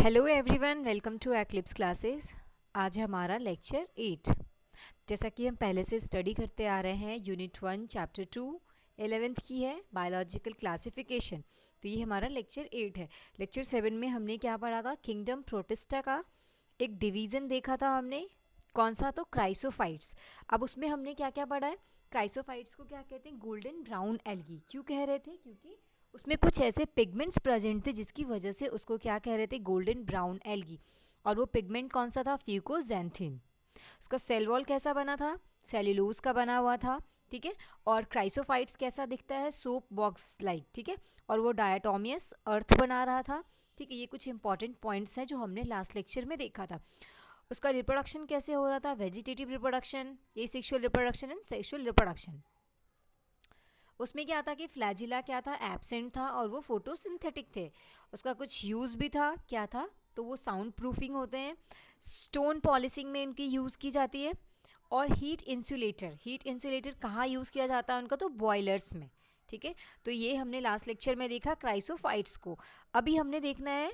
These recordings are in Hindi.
Hello everyone, welcome to eclipse classes. आज हमारा लेक्चर 8। जैसा कि हम पहले से स्टडी करते आ रहे हैं, यूनिट 1 चैप्टर 2 11th की है बायोलॉजिकल क्लासिफिकेशन। तो ये हमारा लेक्चर 8 है। लेक्चर 7 में हमने क्या पढ़ा था? किंगडम प्रोटिस्टा का एक डिवीज़न देखा था हमने। कौन सा? तो क्राइसोफाइट्स। अब उसमें हमने क्या क्या पढ़ा है? क्राइसोफाइट्स को क्या कहते हैं? Golden brown algae. क्यों कह रहे थे? क्योंकि उसमें कुछ ऐसे पिगमेंट्स प्रेजेंट थे जिसकी वजह से उसको क्या कह रहे थे? Golden brown algae. और वो पिगमेंट कौन सा था? फ्यूकोजैंथिन। उसका सेल वॉल कैसा बना था? सेल्यूलोज का बना हुआ था, ठीक है। और क्राइसोफाइट्स कैसा दिखता है? सोप बॉक्स लाइक, ठीक है। और वो डायटोमियस अर्थ बना रहा था, ठीक है। ये कुछ इंपॉर्टेंट पॉइंट्स हैं जो हमने लास्ट लेक्चर में देखा था। उसका रिप्रोडक्शन कैसे हो रहा था? Vegetative reproduction, asexual reproduction and sexual reproduction. उसमें क्या था कि फ्लैजिला क्या था? एब्सेंट था और वो फोटोसिंथेटिक थे। उसका कुछ यूज़ भी था, क्या था? तो वो साउंड प्रूफिंग होते हैं, स्टोन पॉलिशिंग में इनकी यूज़ की जाती है। और हीट इंसुलेटर कहाँ यूज़ किया जाता है उनका? तो बॉयलर्स में, ठीक है। तो ये हमने लास्ट लेक्चर में देखा क्राइसोफाइट्स को। अभी हमने देखना है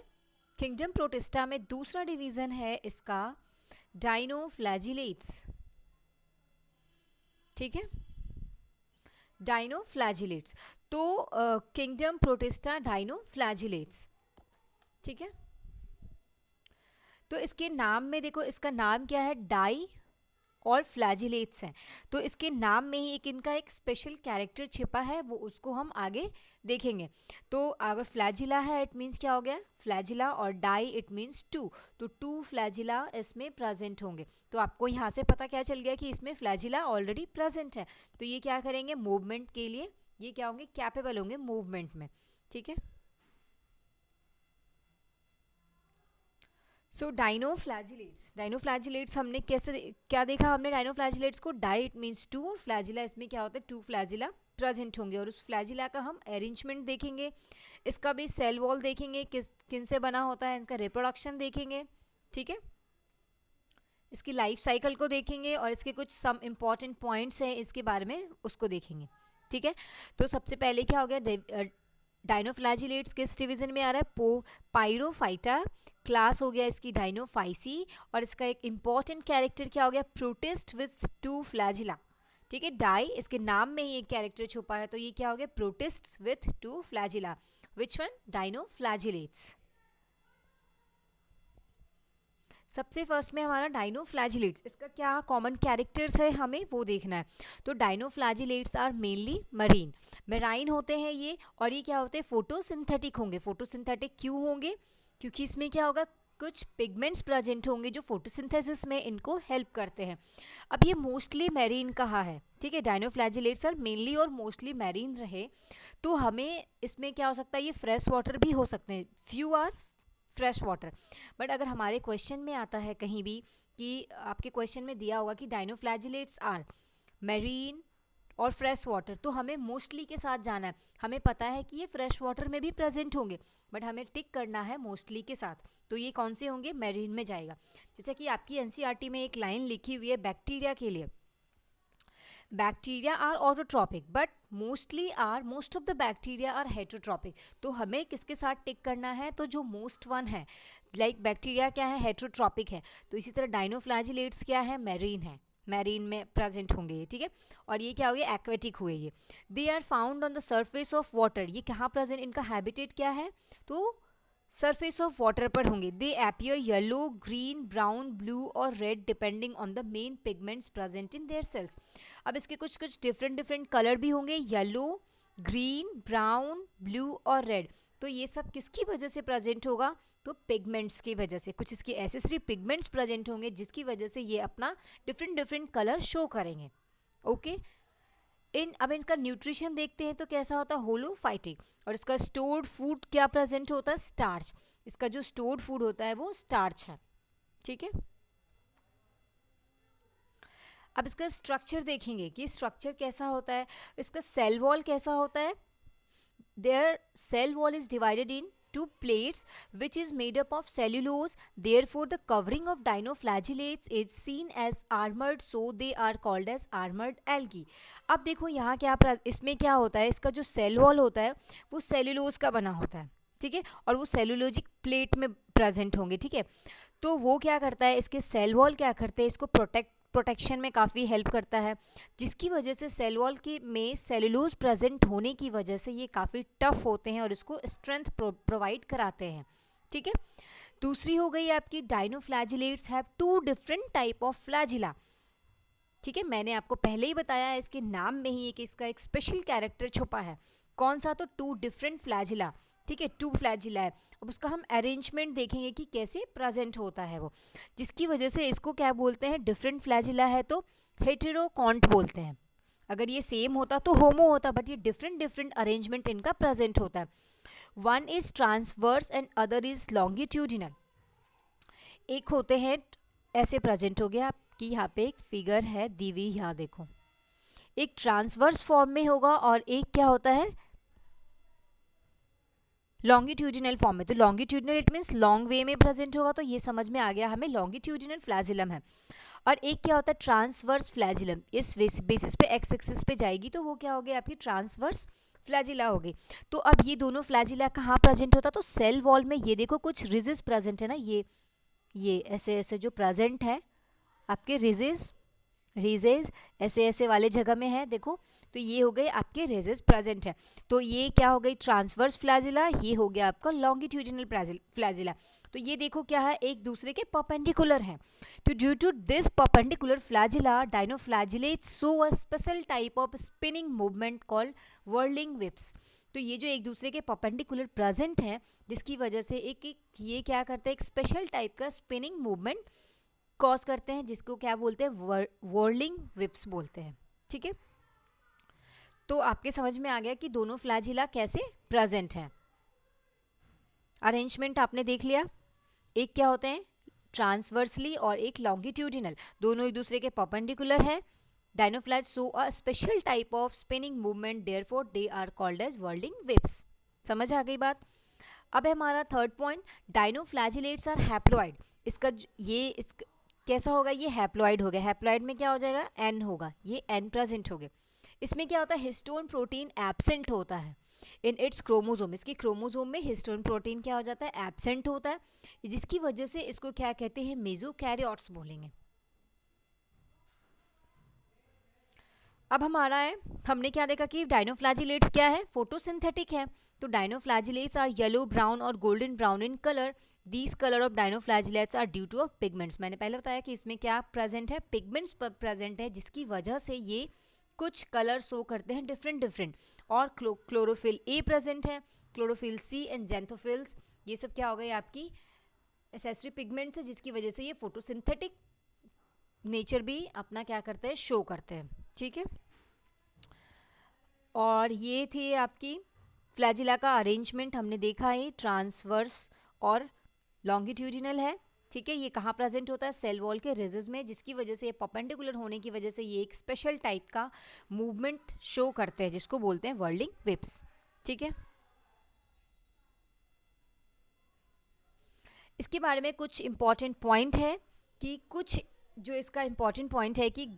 किंगडम प्रोटिस्टा में दूसरा डिवीज़न है इसका, डाइनोफ्लैजिलेट्स, ठीक है। डाइनोफ्लैजिलेट्स। तो किंगडम प्रोटिस्टा डाइनोफ्लैजिलेट्स, ठीक है। तो इसके नाम में देखो, इसका नाम क्या है? डाई और फ्लैजिलेट्स हैं। तो इसके नाम में ही एक इनका एक स्पेशल कैरेक्टर छिपा है, वो उसको हम आगे देखेंगे। तो अगर फ्लैजिला है इट मीन्स क्या हो गया? फ्लैजिला, और डाई इट मीन्स टू। तो 2 फ्लैजिला इसमें प्रेजेंट होंगे। तो आपको यहाँ से पता क्या चल गया कि इसमें फ्लैजिला ऑलरेडी प्रेजेंट है। तो ये क्या करेंगे? मूवमेंट के लिए ये क्या होंगे? कैपेबल होंगे मूवमेंट में, ठीक है। सो डाइनोफ्लैजिलेट्स हमने कैसे क्या देखा? हमने डाइनोफ्लैजिलेट्स को डाई इट मीन्स टू, और फ्लैजिला इसमें क्या होता है? 2 फ्लैजिला प्रेजेंट होंगे। और उस फ्लैजिला का हम अरेंजमेंट देखेंगे, इसका भी सेल वॉल देखेंगे किन से बना होता है, इनका रिप्रोडक्शन देखेंगे, ठीक है। इसकी लाइफ साइकिल को देखेंगे और इसके कुछ सम इम्पॉर्टेंट पॉइंट्स हैं इसके बारे में, उसको देखेंगे, ठीक है। तो सबसे पहले क्या हो गया? डाइनोफ्लैजिलेट्स किस डिवीजन में आ रहा है? पायरोफाइटा क्लास हो गया इसकी डाइनोफाइसी। और इसका एक इंपॉर्टेंट कैरेक्टर क्या हो गया? प्रोटिस्ट विथ 2 फ्लैजिला, ठीक है। डाई इसके नाम में ही एक कैरेक्टर छुपा है, तो ये क्या हो गया? Protist with 2 flagella. Which one? Dinoflagellates. सबसे फर्स्ट में हमारा डाइनोफ्लैजिलेट्स, इसका क्या कॉमन कैरेक्टर्स है हमें वो देखना है। तो डाइनोफ्लैजिलेट्स आर मेनली मेराइन होते हैं ये। और ये क्या होते हैं? फोटोसिंथेटिक होंगे। फोटोसिंथेटिक क्यों होंगे? क्योंकि इसमें क्या होगा? कुछ पिगमेंट्स प्रेजेंट होंगे जो फोटोसिंथेसिस में इनको हेल्प करते हैं। अब ये मोस्टली मैरीन कहा है, ठीक है। डाइनोफ्लैजिलेट्स आर मेनली और मोस्टली मैरीन रहे तो हमें इसमें क्या हो सकता है? ये फ्रेश वाटर भी हो सकते हैं, few are fresh water. But अगर हमारे क्वेश्चन में आता है कहीं भी कि आपके क्वेश्चन में दिया होगा कि डाइनोफ्लैजिलेट्स आर मैरीन और फ्रेश वाटर, तो हमें मोस्टली के साथ जाना है। हमें पता है कि ये फ्रेश वाटर में भी प्रेजेंट होंगे, बट हमें टिक करना है मोस्टली के साथ। तो ये कौन से होंगे? मैरीन में जाएगा। जैसे कि आपकी एनसीईआरटी में एक लाइन लिखी हुई है बैक्टीरिया के लिए, bacteria are autotrophic but most of the bacteria are heterotrophic. तो हमें किसके साथ टिक करना है? तो जो मोस्ट वन है, लाइक बैक्टीरिया क्या है? हेटरोट्रॉपिक है। तो इसी तरह डाइनोफ्लैजिलेट्स क्या है? मैरीन है, मैरीन में प्रेजेंट होंगे ये, ठीक है। और ये क्या हो गया? एक्वेटिक हुए ये। They are found on the surface of water. ये कहाँ प्रेजेंट? इनका हैबिटेट क्या है? तो सरफेस ऑफ वाटर पर होंगे। They appear yellow, green, brown, blue और red depending on the main pigments present in their cells. अब इसके कुछ कुछ डिफरेंट कलर भी होंगे, येलो, ग्रीन, ब्राउन, ब्लू और रेड। तो ये सब किसकी वजह से प्रेजेंट होगा? तो पिगमेंट्स की वजह से। कुछ इसके एसेसरी पिगमेंट्स प्रेजेंट होंगे जिसकी वजह से ये अपना डिफरेंट कलर शो करेंगे, ओके। अब इनका न्यूट्रिशन देखते हैं तो कैसा होता है? होलोफाइटिक। और इसका स्टोर्ड फूड क्या प्रेजेंट होता है? स्टार्च। इसका जो स्टोर्ड फूड होता है वो स्टार्च है, ठीक है। अब इसका स्ट्रक्चर देखेंगे कि स्ट्रक्चर कैसा होता है। इसका सेल वॉल कैसा होता है? Their cell wall is divided in 2 plates which is made up of cellulose. Therefore the covering of dinoflagellates is seen as armored, so they are called as armored algae. अब देखो यहाँ क्या इसमें क्या होता है? इसका जो सेल वॉल होता है वो सेल्यूलोज का बना होता है, ठीक है, और वो सेलुलोजिक प्लेट में प्रेजेंट होंगे, ठीक है। तो वो क्या करता है, इसके सेल वॉल क्या करते हैं, इसको प्रोटेक्शन में काफ़ी हेल्प करता है, जिसकी वजह से सेल वॉल की में सेलुलोज प्रेजेंट होने की वजह से ये काफ़ी टफ होते हैं और इसको स्ट्रेंथ प्रोवाइड कराते हैं, ठीक है। दूसरी हो गई आपकी dinoflagellates have two different type of flagella, ठीक है। मैंने आपको पहले ही बताया है इसके नाम में ही कि इसका एक स्पेशल कैरेक्टर छुपा है, कौन सा, तो टू डिफरेंट फ्लैजिला, ठीक है, टू फ्लैजिला है। अब उसका हम अरेंजमेंट देखेंगे कि कैसे प्रेजेंट होता है वो, जिसकी वजह से इसको क्या बोलते हैं, डिफरेंट फ्लैजिला है तो हेटेरोकॉन्ट बोलते हैं। अगर ये सेम होता तो होमो होता, बट ये डिफरेंट डिफरेंट अरेंजमेंट इनका प्रेजेंट होता है। One is transverse and other is longitudinal. एक होते हैं ऐसे प्रेजेंट हो गया आपकी, यहाँ पे एक फिगर है दी हुई, यहाँ देखो, एक ट्रांसवर्स फॉर्म में होगा और एक क्या होता है, लॉन्गिट्यूडिनल फॉर्म में। तो longitudinal it means long way में प्रेजेंट होगा, तो ये समझ में आ गया हमें लॉन्गिट्यूडिनल फ्लैजिलम है। और एक क्या होता है ट्रांसवर्स फ्लैजिलम, इस बेसिस पे एक्स एक्सिस पे जाएगी तो वो क्या हो गया आपकी ट्रांसवर्स फ्लैजिला हो गई। तो अब ये दोनों फ्लैजिला कहाँ प्रेजेंट होता, तो सेल वॉल में। ये देखो कुछ रिजेस प्रेजेंट है ना, ये ऐसे ऐसे जो प्रेजेंट है आपके रिजेस ऐसे ऐसे वाले जगह में है, देखो, तो ये हो गए आपके रेजेस प्रेजेंट है। तो ये क्या हो गई ट्रांसवर्स फ्लैजिला, ये हो गया आपका लॉन्गिट्यूडिनल फ्लैजिला। तो ये देखो क्या है, एक दूसरे के परपेंडिकुलर हैं। तो due to this perpendicular flagella dinoflagellates show a special type of spinning movement called whirling whips. तो ये जो एक दूसरे के परपेंडिकुलर प्रेजेंट है, जिसकी वजह से एक ये क्या करते हैं, एक स्पेशल टाइप का स्पिनिंग मूवमेंट कॉज करते हैं, जिसको क्या बोलते हैं, व्हर्लिंग विप्स बोलते हैं, ठीक है। तो आपके समझ में आ गया कि दोनों फ्लैजिला कैसे प्रेजेंट हैं। अरेंजमेंट आपने देख लिया, एक क्या होते हैं ट्रांसवर्सली और एक लॉन्गिट्यूडिनल, दोनों एक दूसरे के परपेंडिकुलर है। Dinoflagellates show a special type of spinning movement, therefore they are called as whirling whips. समझ आ गई बात। अब है हमारा third point, dinoflagellates are haploid. कैसा होगा, ये हैप्लॉइड हो गया। हैप्लॉइड में क्या हो जाएगा, एन होगा, ये एन प्रेजेंट हो गए। इसमें क्या होता है, हिस्टोन प्रोटीन एब्सेंट होता है इन इट्स क्रोमोसोम। इसकी क्रोमोसोम में हिस्टोन प्रोटीन क्या हो जाता है, एब्सेंट होता है, जिसकी वजह से इसको क्या कहते हैं, मेसोकैरियोट्स बोलेंगे। अब हमारा है, हमने क्या देखा कि डाइनोफ्लैजिलेट्स क्या है, फोटोसिंथेटिक है। तो डाइनोफ्लैजिलेट्स आर येलो, ब्राउन और golden brown in colour. These colour of dinoflagellates are due to of pigments. मैंने पहले बताया कि इसमें क्या प्रेजेंट है, पिगमेंट्स प्रेजेंट है, जिसकी वजह से ये कुछ कलर शो करते हैं डिफरेंट डिफरेंट। और क्लोरोफिल ए प्रेजेंट है, क्लोरोफिल सी एंड ज़ैंथोफिल्स, ये सब क्या हो गई आपकी एसेसरी पिगमेंट्स है, जिसकी वजह से ये फोटोसिंथेटिक नेचर भी अपना क्या करते हैं, शो करते हैं, ठीक है। और ये थी आपकी फ्लैजिला का अरेंजमेंट, हमने देखा है ट्रांसवर्स और लॉन्गिट्यूडिनल है, ठीक है। ये कहाँ प्रेजेंट होता है, सेल वॉल के रिजेस में, जिसकी वजह से ये परपेंडिकुलर होने की वजह से ये एक स्पेशल टाइप का मूवमेंट शो करते हैं, जिसको बोलते हैं व्हर्लिंग विप्स, ठीक है। इसके बारे में कुछ इंपॉर्टेंट पॉइंट है कि कुछ जो इसका इंपॉर्टेंट पॉइंट है कि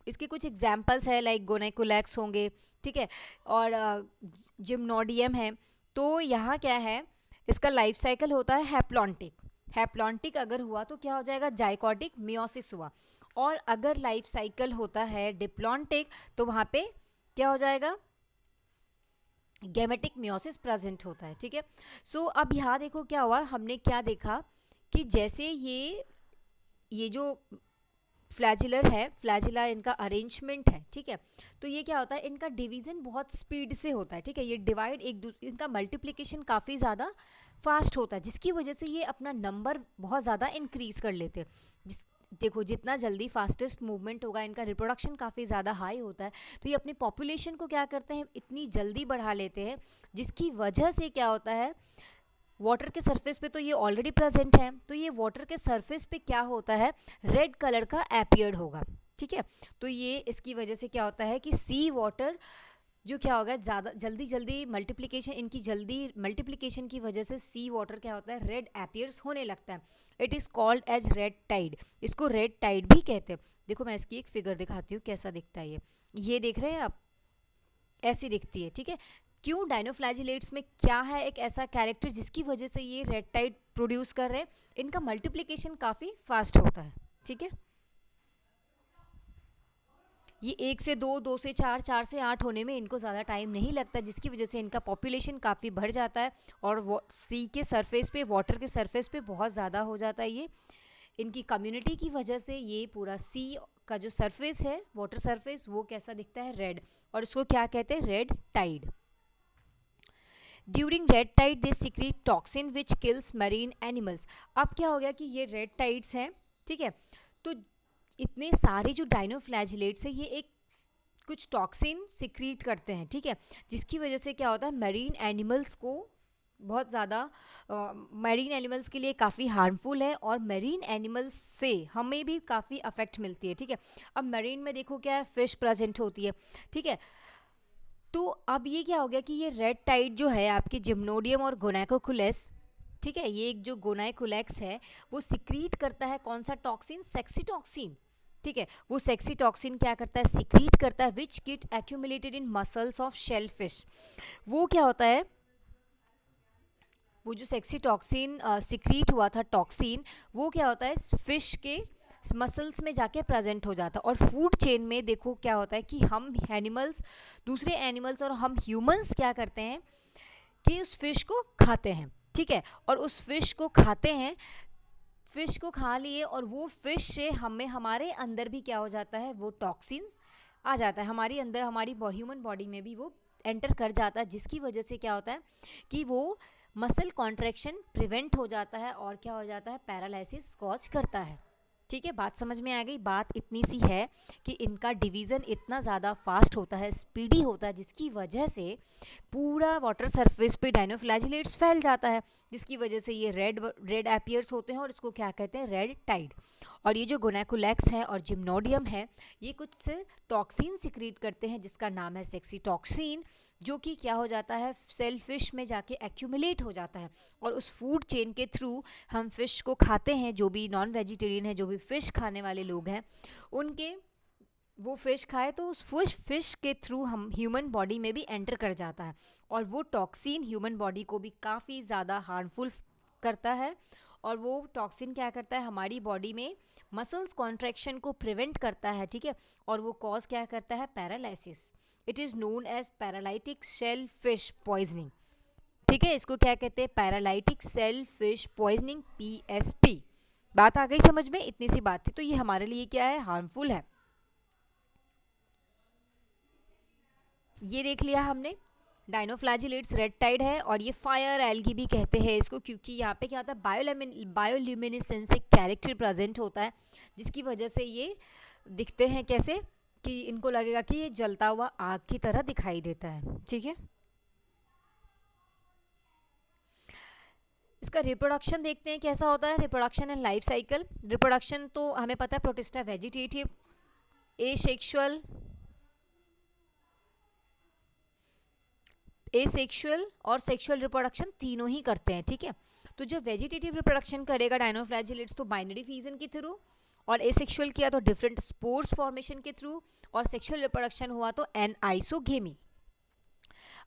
इसके कुछ एग्जाम्पल्स है, लाइक गोनाइकोलैक्स होंगे, ठीक है, और जिम्नोडियम है। तो यहाँ क्या है, इसका लाइफ साइकिल होता है हैप्लॉन्टिक। हैप्लॉन्टिक अगर हुआ तो क्या हो जाएगा, जाइकोटिक मियोसिस हुआ। और अगर लाइफ साइकिल होता है डिप्लॉन्टिक तो वहाँ पे क्या हो जाएगा, गैमेटिक मियोसिस प्रेजेंट होता है, ठीक है। सो अब यहाँ देखो क्या हुआ, हमने क्या देखा कि जैसे ये जो फ्लैजिलर है, फ्लैजिला इनका अरेंजमेंट है, ठीक है। तो ये क्या होता है, इनका डिवीजन बहुत स्पीड से होता है, ठीक है। ये डिवाइड एक दूसरे, इनका मल्टीप्लिकेशन काफ़ी ज़्यादा फास्ट होता है, जिसकी वजह से ये अपना नंबर बहुत ज़्यादा इंक्रीज कर लेते हैं। देखो जितना जल्दी फास्टेस्ट मूवमेंट होगा, इनका रिप्रोडक्शन काफ़ी ज़्यादा हाई होता है, तो ये अपनी पॉपुलेशन को क्या करते हैं, इतनी जल्दी बढ़ा लेते हैं, जिसकी वजह से क्या होता है, वाटर के सरफेस पे तो ये ऑलरेडी प्रेजेंट है, तो ये वाटर के सरफेस पे क्या होता है, रेड कलर का अपीयर्ड होगा, ठीक है। तो ये इसकी वजह से क्या होता है कि सी वाटर जो क्या होगा, ज़्यादा जल्दी मल्टीप्लिकेशन, इनकी जल्दी मल्टीप्लिकेशन की वजह से सी वाटर क्या होता है, रेड अपीयर्स होने लगता है। It is called as red tide, इसको रेड टाइड भी कहते हैं। देखो मैं इसकी एक फिगर दिखाती हूँ कैसा दिखता है, ये देख रहे हैं आप, ऐसी दिखती है, ठीक है। क्यों डायनोफ्लैजिलेट्स में क्या है एक ऐसा कैरेक्टर जिसकी वजह से ये रेड टाइड प्रोड्यूस कर रहे हैं? इनका मल्टीप्लिकेशन काफ़ी फास्ट होता है, ठीक है। ये 1 से 2, 2 से 4, 4 से 8 होने में इनको ज़्यादा टाइम नहीं लगता, जिसकी वजह से इनका पॉपुलेशन काफ़ी बढ़ जाता है और वो सी के सरफेस पे, वाटर के सरफेस पे बहुत ज़्यादा हो जाता है। ये इनकी कम्युनिटी की वजह से ये पूरा सी का जो सरफेस है, वाटर सरफेस, वो कैसा दिखता है? रेड। और इसको क्या कहते हैं? Red tide. During red tide they secrete toxin which kills marine animals. अब क्या हो गया कि ये रेड टाइड्स हैं, ठीक है, तो इतने सारे जो डायनोफ्लैजिलेट्स हैं ये एक कुछ टॉक्सिन सिक्रीट करते हैं, ठीक है, जिसकी वजह से क्या होता है? मरीन एनिमल्स को बहुत ज़्यादा, मरीन एनिमल्स के लिए काफ़ी हार्मफुल है और मरीन एनिमल्स से हमें भी काफ़ी अफेक्ट मिलती है, ठीक है। अब मरीन में देखो क्या है? फिश प्रेजेंट होती है, ठीक है। तो अब ये क्या हो गया कि ये रेड टाइड जो है आपकी जिम्नोडियम और गोनाइकोकुलेस, ठीक है, ये एक जो गोनाइकोलेक्स है वो सिक्रीट करता है कौन सा टॉक्सिन? सेक्सी टॉक्सिन, ठीक है। वो सेक्सी टॉक्सिन क्या करता है? सिक्रीट करता है, which get accumulated in muscles of shellfish. वो क्या होता है? वो जो सेक्सी टॉक्सिन सिक्रीट हुआ था टॉक्सिन, वो क्या होता है? फिश के मसल्स में जाके प्रेजेंट हो जाता है। और फूड चेन में देखो क्या होता है कि हम एनिमल्स, दूसरे एनिमल्स और हम ह्यूमंस क्या करते हैं कि उस फिश को खाते हैं, ठीक है, और उस फिश को खाते हैं, फिश को खा लिए और वो फिश से हमें, हमारे अंदर भी क्या हो जाता है? वो टॉक्सिन आ जाता है हमारी अंदर, हमारी ह्यूमन बॉडी में भी वो एंटर कर जाता है, जिसकी वजह से क्या होता है कि वो मसल कॉन्ट्रैक्शन प्रिवेंट हो जाता है और क्या हो जाता है? पैरालिसिस कॉज करता है, ठीक है। बात समझ में आ गई? बात इतनी सी है कि इनका डिवीज़न इतना ज़्यादा फास्ट होता है, स्पीडी होता है, जिसकी वजह से पूरा वाटर सरफेस पे डायनोफ्लैजिलेट्स फैल जाता है, जिसकी वजह से ये रेड एपियर्स होते हैं और इसको क्या कहते हैं? Red tide. और ये जो गोनाइकोलेक्स है और जिम्नोडियम है, ये कुछ से टॉक्सिन सिक्रीट करते हैं जिसका नाम है सेक्सी टॉक्सिन, जो कि क्या हो जाता है? सेल फिश में जाके एक्यूमुलेट हो जाता है और उस फूड चेन के थ्रू हम फिश को खाते हैं। जो भी नॉन वेजिटेरियन है, जो भी फिश खाने वाले लोग हैं, उनके वो फिश खाए तो उस फिश के थ्रू हम ह्यूमन बॉडी में भी एंटर कर जाता है और वो टॉक्सिन ह्यूमन बॉडी को भी काफ़ी ज़्यादा हार्मफुल करता है। और वो टॉक्सिन क्या करता है? हमारी बॉडी में मसल्स कॉन्ट्रैक्शन को प्रिवेंट करता है, ठीक है, और वो कॉज क्या करता है? Paralysis. It is known as paralytic shellfish poisoning, ठीक है, इसको क्या कहते हैं? Paralytic shellfish poisoning, PSP। बात आ गई समझ में? इतनी सी बात थी। तो ये हमारे लिए क्या है? हार्मफुल है। ये देख लिया हमने, डायनोफ्लैजिलेट्स रेड टाइड है और ये फायर एल्गी भी कहते हैं इसको, क्योंकि यहाँ पे क्या होता है? बायोल्यूमिनेसेंस एक कैरेक्टर प्रेजेंट होता है, जिसकी वजह से ये दिखते हैं कैसे कि इनको लगेगा कि ये जलता हुआ आग की तरह दिखाई देता है, ठीक है। इसका रिप्रोडक्शन देखते हैं कैसा होता है। Reproduction and life cycle. Reproduction तो हमें पता है, प्रोटिस्टा वेजिटेटिव, एसेक्सुअल और सेक्सुअल रिप्रोडक्शन तीनों ही करते हैं, ठीक है। तो जो वेजिटेटिव रिप्रोडक्शन करेगा डायनोफ्लैजिलेट्स, तो बाइनरी फिजन के थ्रू, और एसेक्सुअल किया तो डिफरेंट स्पोर्स फॉर्मेशन के थ्रू, और सेक्सुअल रिप्रोडक्शन हुआ तो एनआइसोगेमी।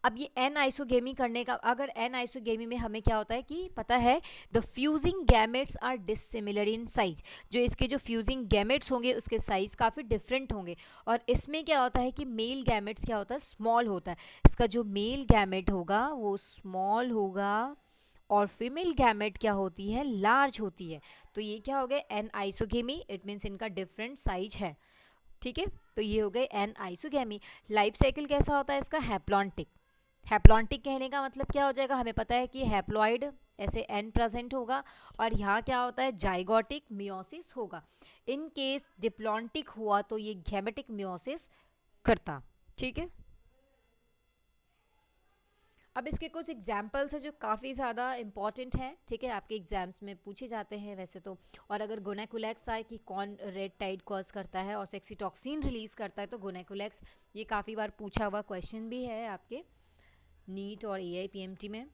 अब ये एनआइसोगेमी करने का, अगर एनआइसोगेमी में हमें क्या होता है कि पता है, the fusing gametes are dissimilar in size. जो इसके जो फ्यूजिंग गैमेट्स होंगे उसके साइज काफ़ी डिफरेंट होंगे, और इसमें क्या होता है कि मेल गैमेट्स क्या होता है? स्मॉल होता है। इसका जो मेल गैमेट होगा वो स्मॉल होगा और फीमेल गैमेट क्या होती है? लार्ज होती है। तो ये क्या हो गया? एनआइसोगेमी। इट मीन्स इनका डिफरेंट साइज है, ठीक है। तो ये हो गए एनआइसोगेमी। लाइफ साइकिल कैसा होता है इसका? हैप्लॉन्टिक। हैप्लॉन्टिक कहने का मतलब क्या हो जाएगा? हमें पता है कि हैप्लॉइड ऐसे एन प्रेजेंट होगा, और यहाँ क्या होता है? जाइगोटिक मियोसिस होगा। इन केस डिप्लॉन्टिक हुआ तो ये गैमेटिक मियोसिस करता, ठीक है। अब इसके कुछ एग्जाम्पल्स है जो काफ़ी ज़्यादा इंपॉर्टेंट हैं, ठीक है, आपके एग्जाम्स में पूछे जाते हैं वैसे तो। और अगर गोनाइकोलेक्स आए कि कौन रेड टाइड कॉज करता है और सेक्सी टॉक्सिन रिलीज करता है, तो गोनाइकोलेक्स, ये काफ़ी बार पूछा हुआ क्वेश्चन भी है आपके नीट और AIPMT में।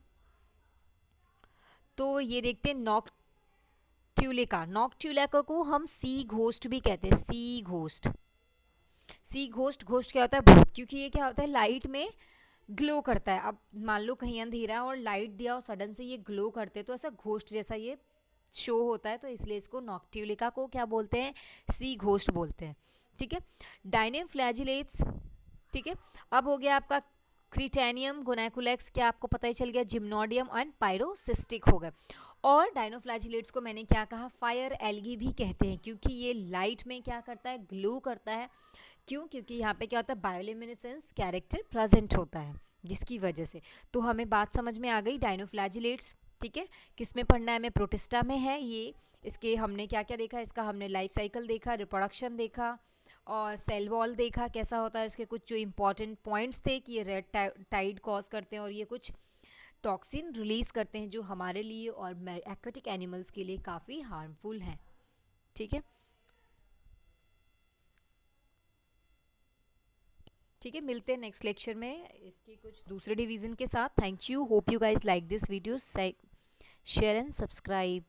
तो ये देखते हैं नॉक्ट्यूलिका। नॉक्ट्यूलिका को हम सी घोस्ट भी कहते हैं, सी घोस्ट। सी घोस्ट, घोस्ट क्या होता है? भूत। क्योंकि ये क्या होता है? लाइट में ग्लो करता है। अब मान लो कहीं अंधेरा और लाइट दिया और सडन से ये ग्लो करते तो ऐसा घोस्ट जैसा ये शो होता है, तो इसलिए इसको नॉक्टिउलिका को क्या बोलते हैं, सी घोस्ट बोलते हैं। ठीक है, डायनियम फ्लैजिलेट्स। ठीक है, अब हो गया आपका क्रिटेनियम, गोनैकुलेक्स, क्या आपको पता ही चल गया, जिम्नोडियम एंड पायरोसिस्टिक हो गए। और डायनोफ्लैजिलेट्स को मैंने क्या कहा, फायर एल्गी भी कहते हैं, क्योंकि ये लाइट में क्या करता है, ग्लो करता है। क्यों, क्योंकि यहाँ पे क्या होता है, बायोल्यूमिनेसेंस कैरेक्टर प्रेजेंट होता है, जिसकी वजह से। तो हमें बात समझ में आ गई डायनोफ्लैजिलेट्स। ठीक है, किस में पढ़ना है, हमें प्रोटिस्टा में है ये। इसके हमने क्या क्या देखा, इसका हमने लाइफ साइकिल देखा, रिप्रोडक्शन देखा, और सेल वॉल देखा कैसा होता है, इसके कुछ जो इंपॉर्टेंट पॉइंट्स थे कि ये रेड टाइड कॉज करते हैं और ये कुछ टॉक्सिन रिलीज करते हैं जो हमारे लिए और एक्वेटिक एनिमल्स के लिए काफ़ी हार्मफुल हैं। ठीक है, ठीक है, मिलते हैं नेक्स्ट लेक्चर में इसके कुछ दूसरे डिवीजन के साथ। Thank you, hope you guys like this video, share and subscribe.